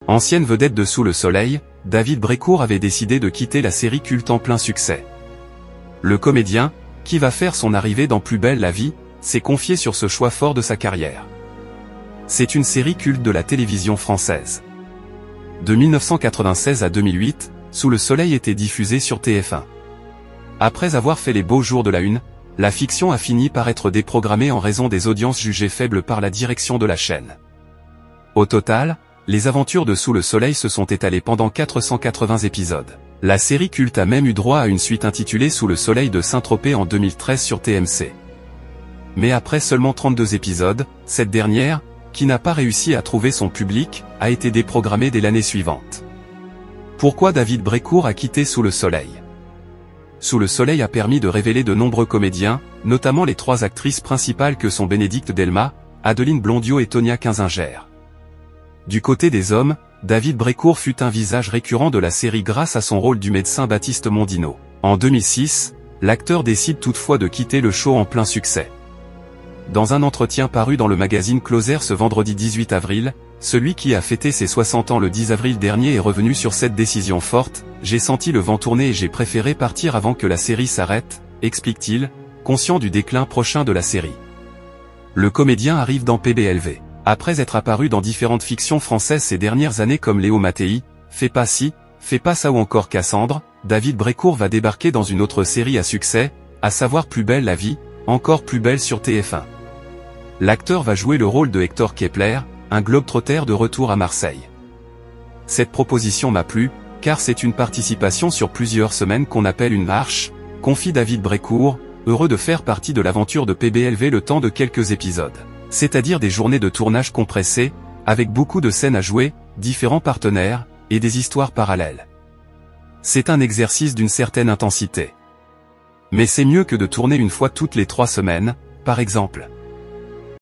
Ancienne vedette de Sous le soleil, David Brécourt avait décidé de quitter la série culte en plein succès. Le comédien, qui va faire son arrivée dans Plus belle la vie, s'est confié sur ce choix fort de sa carrière. C'est une série culte de la télévision française. De 1996 à 2008, Sous le soleil était diffusé sur TF1. Après avoir fait les beaux jours de la une, la fiction a fini par être déprogrammée en raison des audiences jugées faibles par la direction de la chaîne. Au total, les aventures de Sous le soleil se sont étalées pendant 480 épisodes. La série culte a même eu droit à une suite intitulée Sous le soleil de Saint-Tropez en 2013 sur TMC. Mais après seulement 32 épisodes, cette dernière, qui n'a pas réussi à trouver son public, a été déprogrammée dès l'année suivante. Pourquoi David Brécourt a quitté Sous le soleil? Sous le soleil a permis de révéler de nombreux comédiens, notamment les 3 actrices principales que sont Bénédicte Delmas, Adeline Blondiot et Tonia Kinzinger. Du côté des hommes, David Brécourt fut un visage récurrent de la série grâce à son rôle du médecin Baptiste Mondino. En 2006, l'acteur décide toutefois de quitter le show en plein succès. Dans un entretien paru dans le magazine Closer ce vendredi 18 avril, celui qui a fêté ses 60 ans le 10 avril dernier est revenu sur cette décision forte. « J'ai senti le vent tourner et j'ai préféré partir avant que la série s'arrête », explique-t-il, conscient du déclin prochain de la série. Le comédien arrive dans PBLV. Après être apparu dans différentes fictions françaises ces dernières années comme Léo Mattei, Fais pas ci, fais pas ça ou encore Cassandre, David Brécourt va débarquer dans une autre série à succès, à savoir Plus belle la vie, encore plus belle sur TF1. L'acteur va jouer le rôle de Hector Kepler, un globe-trotter de retour à Marseille. Cette proposition m'a plu, car c'est une participation sur plusieurs semaines qu'on appelle une marche, confie David Brécourt, heureux de faire partie de l'aventure de PBLV le temps de quelques épisodes. C'est-à-dire des journées de tournage compressées, avec beaucoup de scènes à jouer, différents partenaires, et des histoires parallèles. C'est un exercice d'une certaine intensité. Mais c'est mieux que de tourner une fois toutes les 3 semaines, par exemple.